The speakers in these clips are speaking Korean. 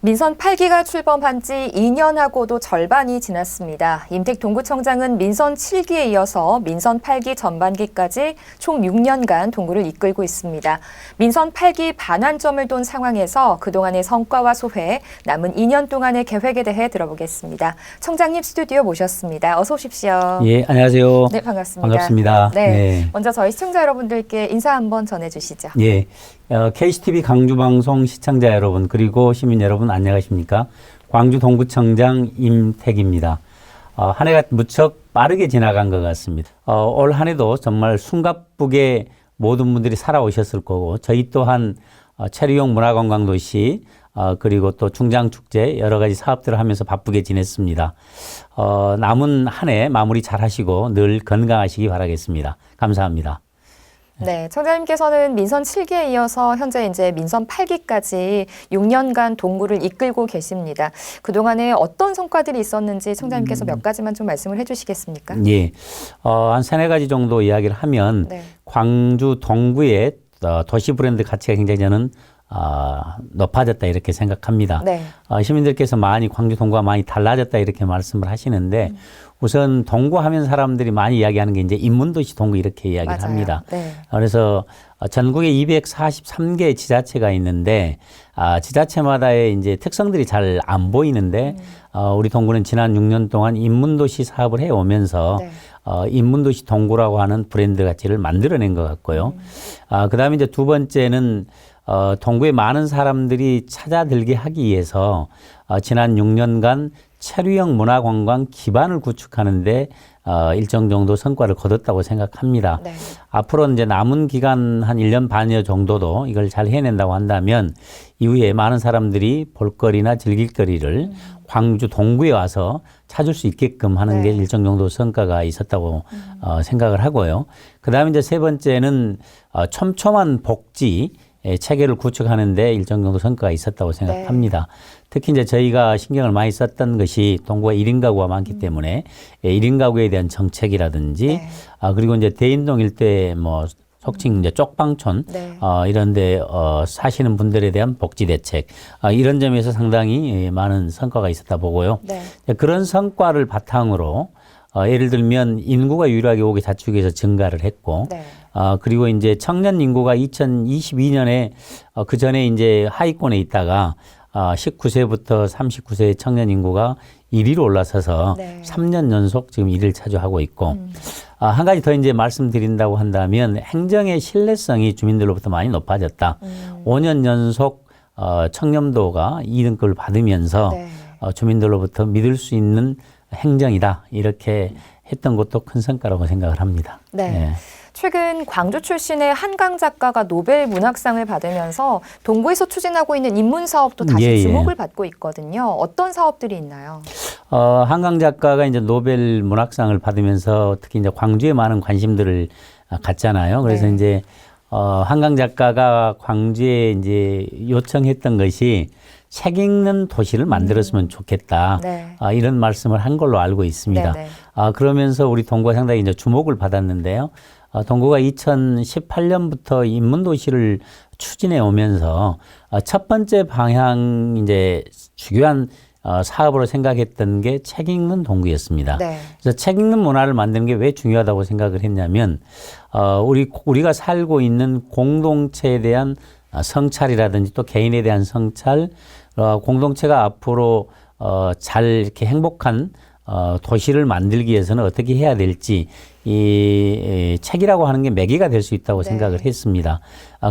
민선 8기가 출범한 지 2년하고도 절반이 지났습니다. 임택 동구청장은 민선 7기에 이어서 민선 8기 전반기까지 총 6년간 동구를 이끌고 있습니다. 민선 8기 반환점을 돈 상황에서 그동안의 성과와 소회, 남은 2년 동안의 계획에 대해 들어보겠습니다. 청장님 스튜디오 모셨습니다. 어서 오십시오. 예, 안녕하세요. 네, 반갑습니다. 반갑습니다. 네, 네. 먼저 저희 시청자 여러분들께 인사 한번 전해주시죠. 예. KCTV 광주방송 시청자 여러분 그리고 시민 여러분 안녕하십니까? 광주 동구청장 임택입니다. 한 해가 무척 빠르게 지나간 것 같습니다. 올 한 해도 정말 숨가쁘게 모든 분들이 살아오셨을 거고 저희 또한 체류용 문화관광도시 그리고 또 중장축제 여러 가지 사업들을 하면서 바쁘게 지냈습니다. 남은 한 해 마무리 잘 하시고 늘 건강하시기 바라겠습니다. 감사합니다. 네, 청장님께서는 민선 7기에 이어서 현재 이제 민선 8기까지 6년간 동구를 이끌고 계십니다. 그동안에 어떤 성과들이 있었는지 청장님께서 몇 가지만 좀 말씀을 해주시겠습니까? 예, 한 세네 가지 정도 이야기를 하면 네. 광주 동구의 도시 브랜드 가치가 굉장히 저는 높아졌다 이렇게 생각합니다. 네. 시민들께서 많이 광주 동구가 많이 달라졌다 이렇게 말씀을 하시는데 우선 동구 하면 사람들이 많이 이야기하는 게 이제 인문도시 동구 이렇게 이야기를 맞아요. 합니다. 네. 그래서 전국에 243개의 지자체가 있는데 지자체마다의 이제 특성들이 잘 안 보이는데 우리 동구는 지난 6년 동안 인문도시 사업을 해오면서 네. 인문도시 동구라고 하는 브랜드 가치를 만들어낸 것 같고요. 그다음에 이제 두 번째는 동구에 많은 사람들이 찾아들게 하기 위해서 지난 6년간 체류형 문화관광 기반을 구축하는데 일정 정도 성과를 거뒀다고 생각합니다. 네. 앞으로 이제 남은 기간 한 1년 반여 정도도 이걸 잘 해낸다고 한다면 이후에 많은 사람들이 볼거리나 즐길거리를 광주 동구에 와서 찾을 수 있게끔 하는 게 네. 일정 정도 성과가 있었다고 생각을 하고요. 그다음에 이제 세 번째는 촘촘한 복지 체계를 구축하는데 일정 정도 성과가 있었다고 생각합니다. 특히 이제 저희가 신경을 많이 썼던 것이 동구가 1인 가구가 많기 때문에 1인 가구에 대한 정책이라든지 네. 그리고 이제 대인동 일대 뭐 속칭 이제 쪽방촌 네. 이런데 사시는 분들에 대한 복지 대책 이런 점에서 상당히 많은 성과가 있었다 보고요. 네. 그런 성과를 바탕으로 예를 들면 인구가 유일하게 5개 자치구에서 증가를 했고 네. 그리고 이제 청년 인구가 2022년에 그 전에 이제 하위권에 있다가 19세부터 39세의 청년 인구가 1위로 올라서서 네. 3년 연속 지금 1위를 차지하고 있고 한 가지 더 이제 말씀드린다고 한다면 행정의 신뢰성이 주민들로부터 많이 높아졌다. 5년 연속 청렴도가 2등급을 받으면서 네. 주민들로부터 믿을 수 있는 행정이다. 이렇게 했던 것도 큰 성과라고 생각을 합니다. 네. 예. 최근 광주 출신의 한강 작가가 노벨 문학상을 받으면서 동구에서 추진하고 있는 인문 사업도 다시 예, 예. 주목을 받고 있거든요. 어떤 사업들이 있나요? 한강 작가가 이제 노벨 문학상을 받으면서 특히 이제 광주에 많은 관심들을 갖잖아요. 그래서 네. 이제 한강 작가가 광주에 이제 요청했던 것이 책 읽는 도시를 만들었으면 좋겠다. 네. 이런 말씀을 한 걸로 알고 있습니다. 네, 네. 그러면서 우리 동구가 상당히 이제 주목을 받았는데요. 동구가 2018년부터 인문도시를 추진해 오면서 첫 번째 방향 이제 주요한 사업으로 생각했던 게 책 읽는 동구였습니다. 네. 그래서 책 읽는 문화를 만드는 게 왜 중요하다고 생각을 했냐면 우리가 살고 있는 공동체에 대한 성찰이라든지 또 개인에 대한 성찰, 공동체가 앞으로 잘 이렇게 행복한 도시를 만들기 위해서는 어떻게 해야 될지 이 책이라고 하는 게 매개가 될 수 있다고 네. 생각을 했습니다.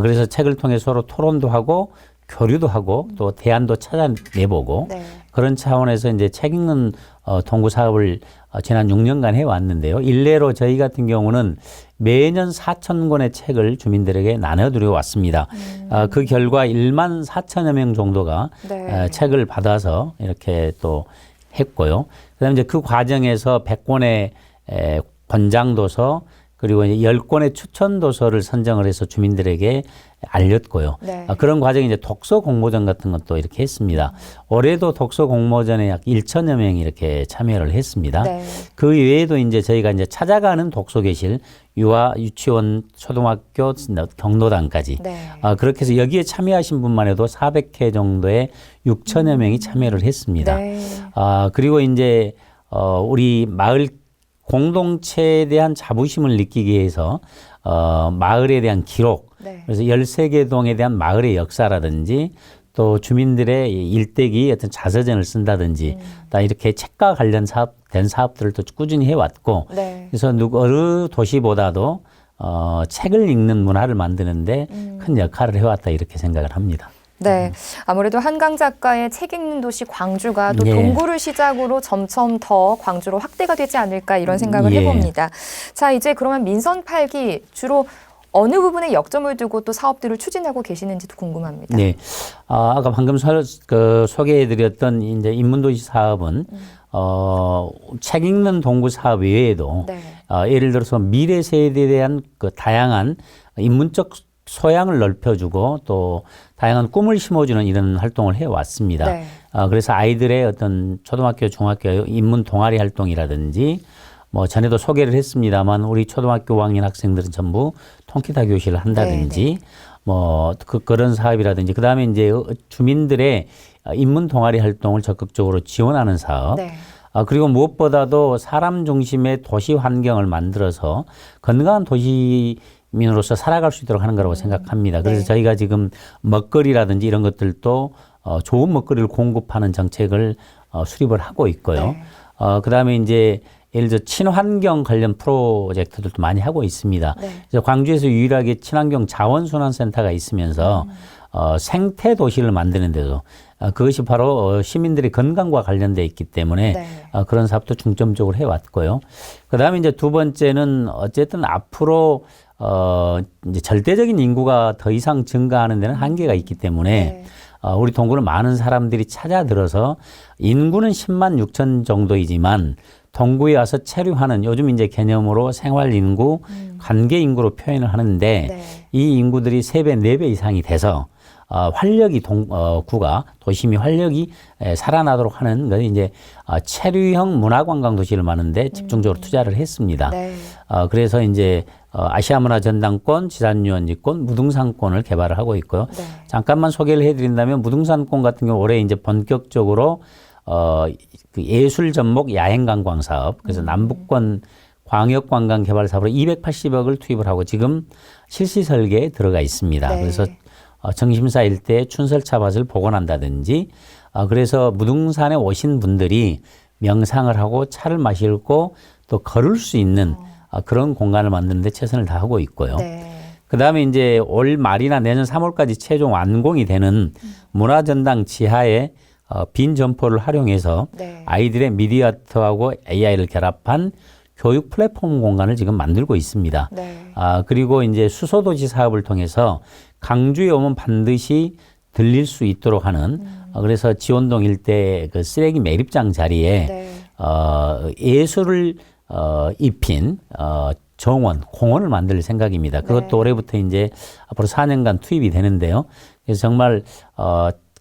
그래서 책을 통해 서로 토론도 하고 교류도 하고 또 대안도 찾아내보고 네. 그런 차원에서 이제 책 읽는 동구 사업을 지난 6년간 해왔는데요. 일례로 저희 같은 경우는 매년 4,000권의 책을 주민들에게 나눠드려 왔습니다. 그 결과 1만 4천여 명 정도가 네. 책을 받아서 이렇게 또 했고요. 그다음에 이제 그 과정에서 100권의 권장도서, 그리고 이제 10권의 추천 도서를 선정을 해서 주민들에게 알렸고요. 네. 그런 과정에 이제 독서 공모전 같은 것도 이렇게 했습니다. 올해도 독서 공모전에 약 1천여 명이 이렇게 참여를 했습니다. 네. 그 외에도 이제 저희가 이제 찾아가는 독서교실, 유아, 유치원, 초등학교, 경로당까지 네. 그렇게 해서 여기에 참여하신 분만 해도 400회 정도의 6천여 명이 참여를 했습니다. 네. 그리고 이제 우리 마을 공동체에 대한 자부심을 느끼기 위해서 마을에 대한 기록, 네. 그래서 13개 동에 대한 마을의 역사라든지 또 주민들의 일대기 어떤 자서전을 쓴다든지 다 이렇게 책과 관련된 사업들을 또 꾸준히 해왔고 네. 그래서 어느 도시보다도 책을 읽는 문화를 만드는데 큰 역할을 해왔다 이렇게 생각을 합니다. 네. 아무래도 한강 작가의 책 읽는 도시 광주가 또 예. 동구를 시작으로 점점 더 광주로 확대가 되지 않을까 이런 생각을 예. 해봅니다. 자, 이제 그러면 민선 8기 주로 어느 부분에 역점을 두고 또 사업들을 추진하고 계시는지도 궁금합니다. 네. 아까 방금 소개해드렸던 이제 인문도시 사업은 책 읽는 동구 사업 외에도 네. 예를 들어서 미래 세대에 대한 그 다양한 인문적 소양을 넓혀주고 또 다양한 꿈을 심어주는 이런 활동을 해왔습니다. 네. 그래서 아이들의 어떤 초등학교, 중학교 인문 동아리 활동이라든지 뭐 전에도 소개를 했습니다만 우리 초등학교 5학년 학생들은 전부 통기타 교실을 한다든지 뭐 그런 사업이라든지 그다음에 이제 주민들의 인문 동아리 활동을 적극적으로 지원하는 사업. 네. 그리고 무엇보다도 사람 중심의 도시 환경을 만들어서 건강한 도시민으로서 살아갈 수 있도록 하는 거라고 생각합니다. 그래서 네. 저희가 지금 먹거리라든지 이런 것들도 좋은 먹거리를 공급하는 정책을 수립을 하고 있고요. 네. 그다음에 이제 예를 들어 친환경 관련 프로젝트들도 많이 하고 있습니다. 네. 그래서 광주에서 유일하게 친환경 자원순환센터가 있으면서 생태 도시를 만드는 데도 그것이 바로 시민들의 건강과 관련돼 있기 때문에 네. 그런 사업도 중점적으로 해왔고요. 그다음에 이제 두 번째는 어쨌든 앞으로 이제 절대적인 인구가 더 이상 증가하는 데는 한계가 있기 때문에 네. 우리 동구는 많은 사람들이 찾아들어서 인구는 10만 6천 정도이지만 동구에 와서 체류하는 요즘 이제 개념으로 생활 인구, 관계 인구로 표현을 하는데 네. 이 인구들이 3배, 4배 이상이 돼서 활력이 구가 도심이 활력이 살아나도록 하는 건 이제 체류형 문화관광 도시를 만드는데 집중적으로 투자를 했습니다. 네. 그래서 이제 아시아문화 전당권, 지산유원지권, 무등산권을 개발을 하고 있고요. 네. 잠깐만 소개를 해드린다면 무등산권 같은 경우 올해 이제 본격적으로 그 예술 접목 야행 관광 사업, 그래서 남북권 광역 관광 개발 사업으로 280억을 투입을 하고 지금 실시 설계에 들어가 있습니다. 네. 그래서 정심사 일대에 춘설차밭을 복원한다든지 그래서 무등산에 오신 분들이 명상을 하고 차를 마시고 또 걸을 수 있는 그런 공간을 만드는 데 최선을 다하고 있고요. 네. 그다음에 이제 올 말이나 내년 3월까지 최종 완공이 되는 문화전당 지하에 빈 점포를 활용해서 네. 아이들의 미디어 아트하고 AI를 결합한 교육 플랫폼 공간을 지금 만들고 있습니다. 네. 그리고 이제 수소도시 사업을 통해서 강주에 오면 반드시 들릴 수 있도록 하는 그래서 지원동 일대 그 쓰레기 매립장 자리에 네. 예술을 입힌 정원, 공원을 만들 생각입니다. 그것도 네. 올해부터 이제 앞으로 4년간 투입이 되는데요. 그래서 정말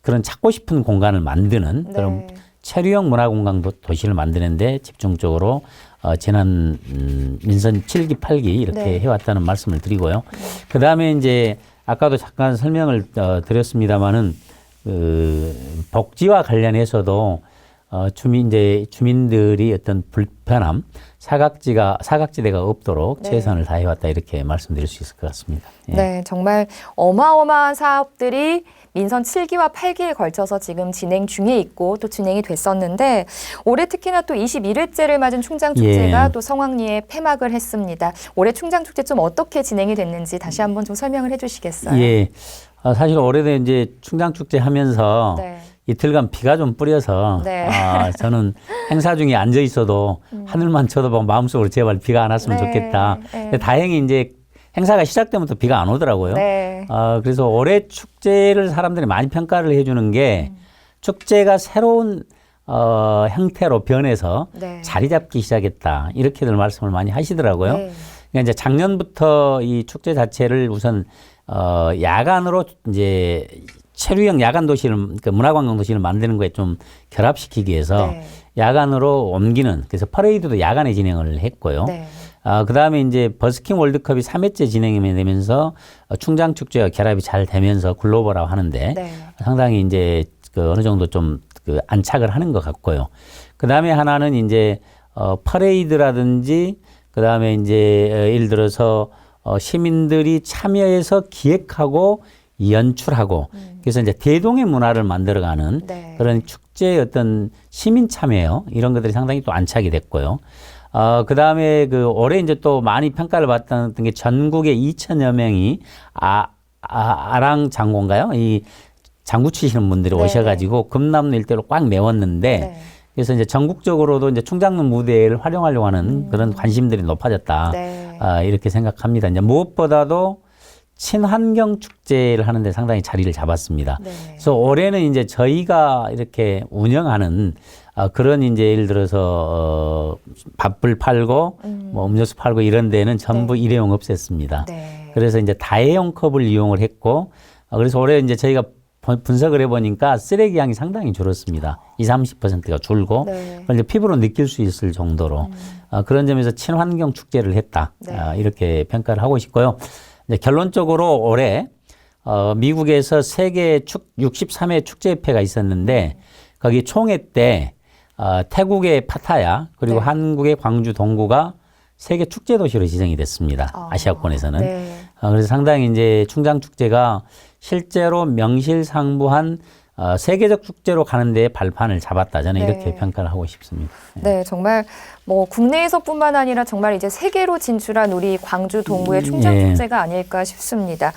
그런 찾고 싶은 공간을 만드는 그런 네. 체류형 문화공간 도시를 만드는데 집중적으로 지난 민선 7기, 8기 이렇게 네. 해왔다는 말씀을 드리고요. 그 다음에 이제 아까도 잠깐 설명을 드렸습니다마는 복지와 관련해서도 주민들이 어떤 불편함, 사각지대가 없도록 네. 최선을 다해왔다 이렇게 말씀드릴 수 있을 것 같습니다. 예. 네, 정말 어마어마한 사업들이 민선 7기와 8기에 걸쳐서 지금 진행 중에 있고 또 진행이 됐었는데 올해 특히나 또 21회째를 맞은 충장축제가 예. 또 성황리에 폐막을 했습니다. 올해 충장축제 좀 어떻게 진행이 됐는지 다시 한번 좀 설명을 해주시겠어요? 예. 사실 올해도 이제 충장축제 하면서 네. 이틀간 비가 좀 뿌려서 네. 저는 행사 중에 앉아 있어도 하늘만 쳐다보고 마음속으로 제발 비가 안 왔으면 네. 좋겠다. 네. 근데 다행히 이제 행사가 시작되면부터 비가 안 오더라고요. 네. 그래서 올해 축제를 사람들이 많이 평가를 해주는 게 축제가 새로운 형태로 변해서 네. 자리 잡기 시작했다. 이렇게들 말씀을 많이 하시더라고요. 네. 그러니까 이제 작년부터 이 축제 자체를 우선 야간으로 이제 체류형 야간 도시를 그러니까 문화관광 도시를 만드는 거에 좀 결합시키기 위해서 네. 야간으로 옮기는 그래서 퍼레이드도 야간에 진행을 했고요. 네. 그다음에 이제 버스킹 월드컵이 3회째 진행이 되면서 충장 축제와 결합이 잘 되면서 글로벌화 하는데 네. 상당히 이제 그 어느 정도 좀 그 안착을 하는 것 같고요. 그다음에 하나는 이제 퍼레이드라든지 그다음에 이제 예를 들어서 시민들이 참여해서 기획하고 연출하고 그래서 이제 대동의 문화를 만들어가는 네. 그런 축제의 어떤 시민 참여 이런 것들이 상당히 또 안착이 됐고요. 그 다음에 그 올해 이제 또 많이 평가를 받았던 게 전국에 2천여 명이 아랑 장고인가요? 이 장구 치시는 분들이 네. 오셔가지고 금남로 일대로 꽉 메웠는데 네. 그래서 이제 전국적으로도 이제 충장로 무대를 활용하려고 하는 그런 관심들이 높아졌다. 네. 이렇게 생각합니다. 이제 무엇보다도 친환경 축제를 하는데 상당히 자리를 잡았습니다. 네. 그래서 올해는 이제 저희가 이렇게 운영하는 그런 이제 예를 들어서 밥을 팔고 뭐 음료수 팔고 이런 데는 전부 네. 일회용 없앴습니다. 네. 그래서 이제 다회용 컵을 이용을 했고 그래서 올해 이제 저희가 분석을 해보니까 쓰레기 양이 상당히 줄었습니다. 20-30%가 줄고 네. 그걸 이제 피부로 느낄 수 있을 정도로 그런 점에서 친환경 축제를 했다. 네. 이렇게 평가를 하고 싶고요. 이제 결론적으로 올해 미국에서 세계 63회 축제협회가 있었는데 거기 총회 때 태국의 파타야 그리고 네. 한국의 광주 동구가 세계 축제 도시로 지정이 됐습니다. 아시아권에서는. 네. 그래서 상당히 이제 충장 축제가 실제로 명실상부한 세계적 축제로 가는 데 발판을 잡았다. 저는 네. 이렇게 평가를 하고 싶습니다. 네, 정말 뭐 국내에서뿐만 아니라 정말 이제 세계로 진출한 우리 광주 동구의 충장축제가 아닐까 싶습니다.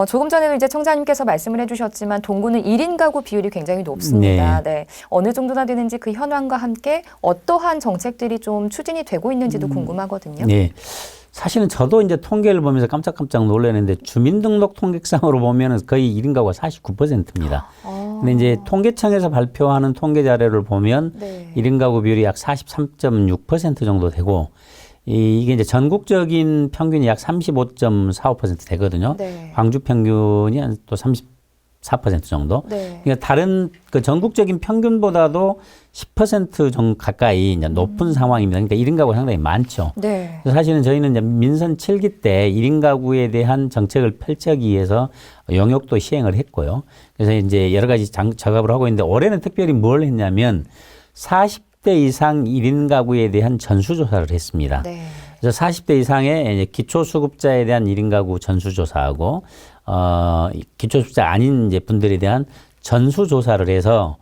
조금 전에도 이제 청자님께서 말씀을 해주셨지만 동구는 1인 가구 비율이 굉장히 높습니다. 네. 어느 정도나 되는지 그 현황과 함께 어떠한 정책들이 좀 추진이 되고 있는지도 궁금하거든요. 네. 사실은 저도 이제 통계를 보면서 깜짝깜짝 놀랐는데 주민등록 통계상으로 보면은 거의 1인 가구가 49%입니다. 근데 이제 통계청에서 발표하는 통계 자료를 보면 네. 1인 가구 비율이 약 43.6% 정도 되고 이게 이제 전국적인 평균이 약 35.45% 되거든요. 네. 광주 평균이 한 또 34% 정도. 네. 그러니까 다른 그 전국적인 평균보다도 10% 정도 가까이 이제 높은 상황입니다. 그러니까 1인 가구가 상당히 많죠. 네. 그래서 사실은 저희는 이제 민선 7기 때 1인 가구에 대한 정책을 펼치기 위해서 용역도 시행을 했고요. 그래서 이제 여러 가지 작업을 하고 있는데 올해는 특별히 뭘 했냐면 40대 이상 1인 가구에 대한 전수조사를 했습니다. 네. 그래서 40대 이상의 이제 기초수급자에 대한 1인 가구 전수조사하고 기초수급자 아닌 이제 분들에 대한 전수조사를 해서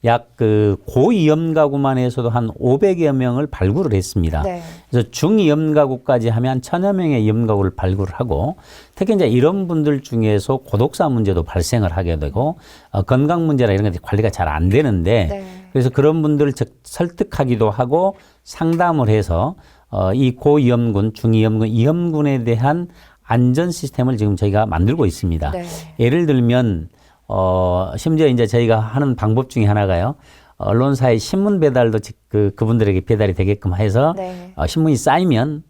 약 그 고위험 가구만 해서도 한 500여 명을 발굴을 했습니다. 네. 그래서 중위험 가구까지 하면 1000여 명의 위험 가구를 발굴을 하고 특히 이제 이런 분들 중에서 고독사 문제도 발생을 하게 되고 건강 문제나 이런 것들이 관리가 잘 안 되는데 네. 그래서 그런 분들을 설득하기도 하고 상담을 해서 이 고위험군, 중위험군, 위험군에 대한 안전 시스템을 지금 저희가 만들고 있습니다. 네. 예를 들면 심지어 이제 저희가 하는 방법 중에 하나가요. 언론사의 신문 배달도 그분들에게 배달이 되게끔 해서 네. 신문이 쌓이면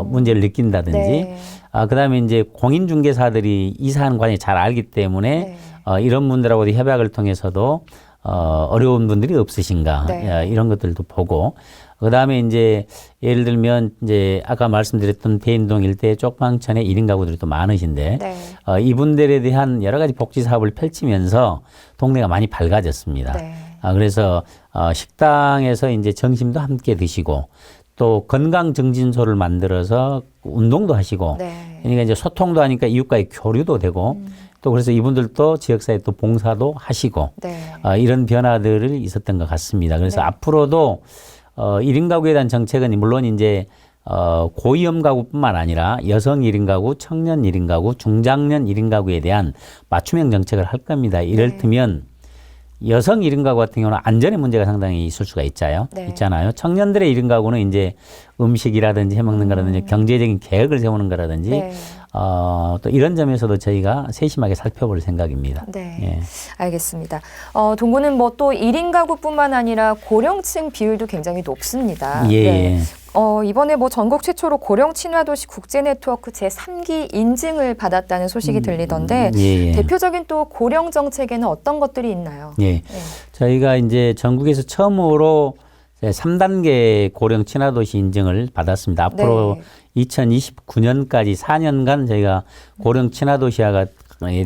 문제를 느낀다든지 네. 그다음에 이제 공인중개사들이 이사하는 관이 잘 알기 때문에 네. 이런 분들하고도 협약을 통해서도 어려운 분들이 없으신가 네. 이런 것들도 보고 그다음에 이제 예를 들면 이제 아까 말씀드렸던 대인동 일대 쪽방천에 1인 가구들이 또 많으신데 네. 이분들에 대한 여러 가지 복지 사업을 펼치면서 동네가 많이 밝아졌습니다. 네. 그래서 식당에서 이제 점심도 함께 드시고 또 건강 증진소를 만들어서 운동도 하시고 네. 그러니까 이제 소통도 하니까 이웃과의 교류도 되고 또 그래서 이분들도 지역사회 또 봉사도 하시고 네. 이런 변화들이 있었던 것 같습니다. 그래서 네. 앞으로도 1인 가구에 대한 정책은 물론 이제 고위험 가구뿐만 아니라 여성 1인 가구, 청년 1인 가구, 중장년 1인 가구에 대한 맞춤형 정책을 할 겁니다. 이를테면 여성 1인 가구 같은 경우는 안전의 문제가 상당히 있을 수가 네. 있잖아요. 청년들의 1인 가구는 이제 음식이라든지 해먹는 거라든지 경제적인 계획을 세우는 거라든지 네. 또 이런 점에서도 저희가 세심하게 살펴볼 생각입니다. 네. 예. 알겠습니다. 동구는 뭐 또 1인 가구뿐만 아니라 고령층 비율도 굉장히 높습니다. 예. 네. 이번에 뭐 전국 최초로 고령 친화도시 국제 네트워크 제3기 인증을 받았다는 소식이 들리던데 예, 예. 대표적인 또 고령 정책에는 어떤 것들이 있나요? 예. 저희가 이제 전국에서 처음으로 3단계 고령 친화도시 인증을 받았습니다. 앞으로 2029년까지 4년간 저희가 고령 친화도시화에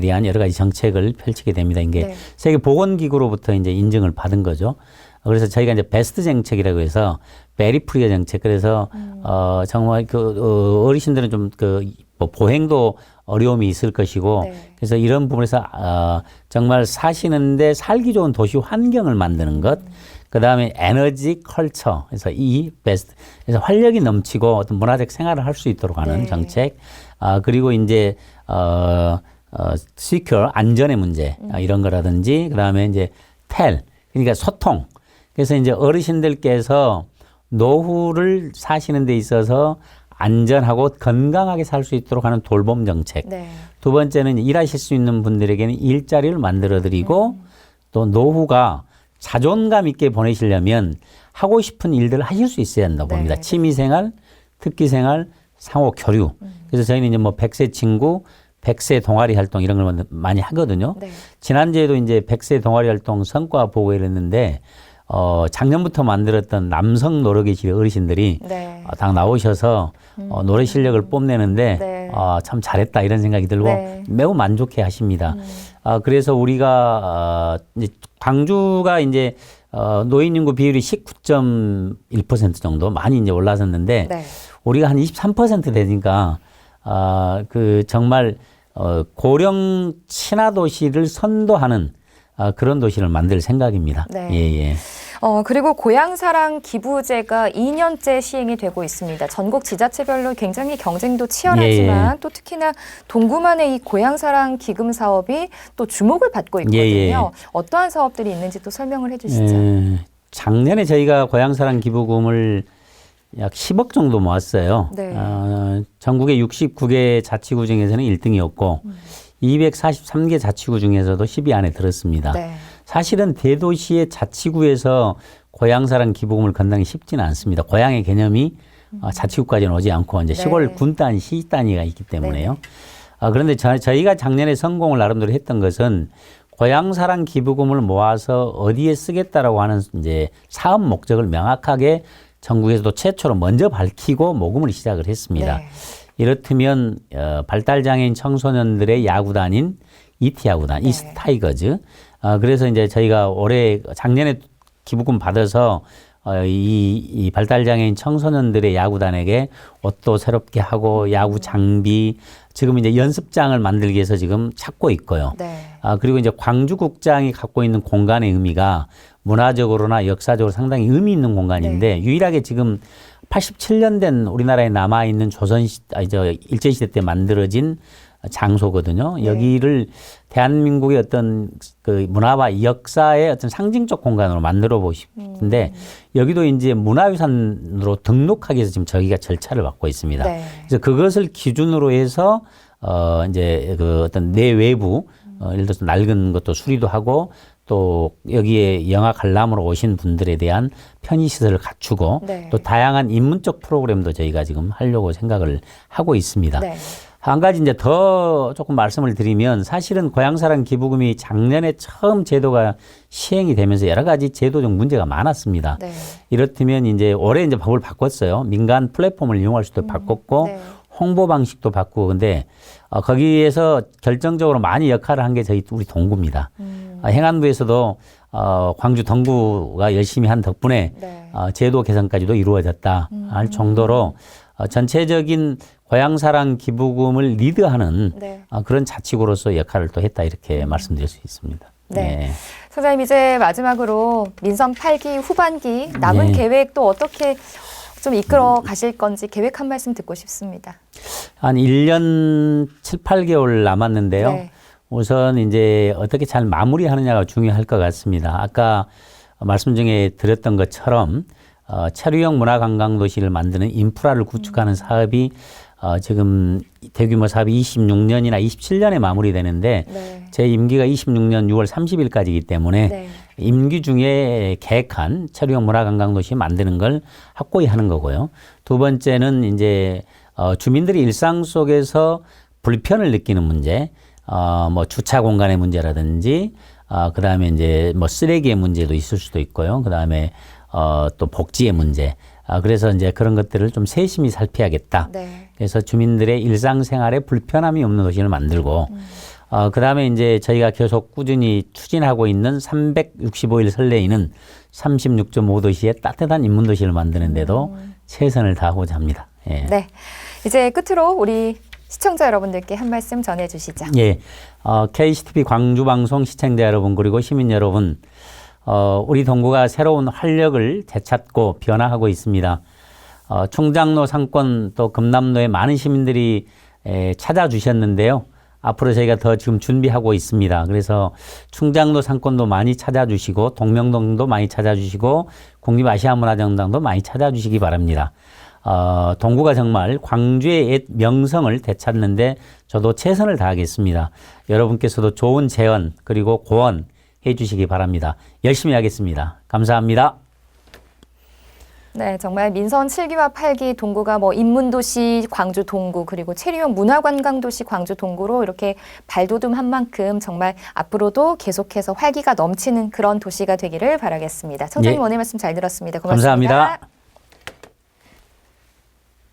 대한 여러 가지 정책을 펼치게 됩니다. 이게 세계보건기구로부터 이제 인증을 받은 거죠. 그래서 저희가 이제 베스트 정책이라고 해서 베리프리어 정책. 그래서 정말 그 어르신들은 좀 뭐 보행도 어려움이 있을 것이고 그래서 이런 부분에서 정말 사시는데 살기 좋은 도시 환경을 만드는 것. 그다음에 에너지 컬처. 그래서 이 베스트. 그래서 활력이 넘치고 어떤 문화적 생활을 할 수 있도록 하는 정책. 그리고 이제 secure 안전의 문제 이런 거라든지 그다음에 이제 텔. 그러니까 소통. 그래서 이제 어르신들께서 노후를 사시는 데 있어서 안전하고 건강하게 살 수 있도록 하는 돌봄 정책. 두 번째는 일하실 수 있는 분들에게는 일자리를 만들어 드리고 또 노후가 자존감 있게 보내시려면 하고 싶은 일들을 하실 수 있어야 한다고 봅니다. 취미생활, 특기생활, 상호 교류. 그래서 저희는 이제 뭐 100세 친구, 100세 동아리 활동 이런 걸 많이 하거든요. 지난주에도 이제 100세 동아리 활동 성과 보고를 했는데 작년부터 만들었던 남성 노래교실 어르신들이 딱 나오셔서 노래 실력을 뽐내는데 참 잘했다 이런 생각이 들고 매우 만족해 하십니다. 그래서 우리가 이제 광주가 이제 노인 인구 비율이 19.1% 정도 많이 이제 올라섰는데 우리가 한 23% 되니까 정말 고령 친화 도시를 선도하는 그런 도시를 만들 생각입니다. 예. 그리고 고향사랑 기부제가 2년째 시행이 되고 있습니다. 전국 지자체별로 굉장히 경쟁도 치열하지만 또 특히나 동구만의 이 고향사랑 기금 사업이 또 주목을 받고 있거든요. 어떠한 사업들이 있는지 또 설명을 해주시죠. 작년에 저희가 고향사랑 기부금을 약 10억 정도 모았어요. 전국의 69개 자치구 중에서는 1등이었고 243개 자치구 중에서도 10위 안에 들었습니다. 사실은 대도시의 자치구에서 고향사랑 기부금을 건당이 쉽지는 않습니다. 고향의 개념이 자치구까지는 오지 않고 이제 시골 군 단위, 시 단위가 있기 때문에요. 그런데 저희가 작년에 성공을 나름대로 했던 것은 고향사랑 기부금을 모아서 어디에 쓰겠다라고 하는 이제 사업 목적을 명확하게 전국에서도 최초로 먼저 밝히고 모금을 시작을 했습니다. 이렇다면 발달장애인 청소년들의 야구단인 이티 야구단, 이스트 타이거즈. 그래서 이제 저희가 작년에 기부금 받아서 이 발달장애인 청소년들의 야구단에게 옷도 새롭게 하고 야구 장비, 지금 이제 연습장을 만들기 위해서 지금 찾고 있고요. 그리고 이제 광주국장이 갖고 있는 공간의 의미가 문화적으로나 역사적으로 상당히 의미 있는 공간인데 유일하게 지금 87년 된 우리나라에 남아있는 일제시대 때 만들어진 장소거든요. 여기를 대한민국의 어떤 그 문화와 역사의 어떤 상징적 공간으로 만들어 보고 싶은데 여기도 이제 문화유산으로 등록하기 위해서 지금 저희가 절차를 받고 있습니다. 그래서 그것을 기준으로 해서 이제 그 어떤 내외부 예를 들어서 낡은 것도 수리도 하고 또 여기에 영화 관람으로 오신 분들에 대한 편의시설을 갖추고 또 다양한 인문적 프로그램도 저희가 지금 하려고 생각을 하고 있습니다. 한 가지 이제 더 조금 말씀을 드리면 사실은 고향사랑 기부금이 작년에 처음 제도가 시행이 되면서 여러 가지 제도적 문제가 많았습니다. 이렇다면 이제 올해 이제 법을 바꿨어요. 민간 플랫폼을 이용할 수도 바꿨고 홍보 방식도 바꾸고 근데 거기에서 결정적으로 많이 역할을 한 게 우리 동구입니다. 행안부에서도 광주 동구가 열심히 한 덕분에 제도 개선까지도 이루어졌다 할 정도로 전체적인 고향사랑 기부금을 리드하는 그런 자치구로서 역할을 또 했다 이렇게 말씀드릴 수 있습니다. 소장님 이제 마지막으로 민선 8기 후반기 남은 계획 또 어떻게 좀 이끌어 가실 건지 계획 한 말씀 듣고 싶습니다. 한 1년 7, 8개월 남았는데요. 우선 이제 어떻게 잘 마무리하느냐가 중요할 것 같습니다. 아까 말씀 중에 드렸던 것처럼 체류형 문화관광도시를 만드는 인프라를 구축하는 사업이 지금 대규모 사업이 26년이나 27년에 마무리되는데 제 임기가 26년 6월 30일까지이기 때문에 임기 중에 계획한 체류형 문화관광도시 만드는 걸 확고히 하는 거고요. 두 번째는 이제 주민들이 일상 속에서 불편을 느끼는 문제, 뭐 주차 공간의 문제라든지, 그다음에 이제 뭐 쓰레기의 문제도 있을 수도 있고요. 그다음에 또 복지의 문제. 그래서 이제 그런 것들을 좀 세심히 살펴야겠다. 네. 그래서 주민들의 일상생활에 불편함이 없는 도시를 만들고, 그다음에 이제 저희가 계속 꾸준히 추진하고 있는 365일 설레이는 36.5도시의 따뜻한 인문도시를 만드는데도 최선을 다하고자 합니다. 예. 네. 이제 끝으로 우리 시청자 여러분들께 한 말씀 전해주시죠. 예. KCTV 광주방송 시청자 여러분, 그리고 시민 여러분, 우리 동구가 새로운 활력을 되찾고 변화하고 있습니다. 충장로 상권 또 금남로에 많은 시민들이 찾아주셨는데요. 앞으로 저희가 더 지금 준비하고 있습니다. 그래서 충장로 상권도 많이 찾아주시고, 동명동도 많이 찾아주시고, 국립아시아문화정당도 많이 찾아주시기 바랍니다. 동구가 정말 광주의 옛 명성을 되찾는데 저도 최선을 다하겠습니다. 여러분께서도 좋은 제언 그리고 고언 해주시기 바랍니다. 열심히 하겠습니다. 감사합니다. 네, 정말 민선 7기와 8기 동구가 뭐 인문도시 광주 동구 그리고 체류형 문화관광도시 광주 동구로 이렇게 발돋움한 만큼 정말 앞으로도 계속해서 활기가 넘치는 그런 도시가 되기를 바라겠습니다. 청장님 예. 오늘 말씀 잘 들었습니다. 고맙습니다. 감사합니다.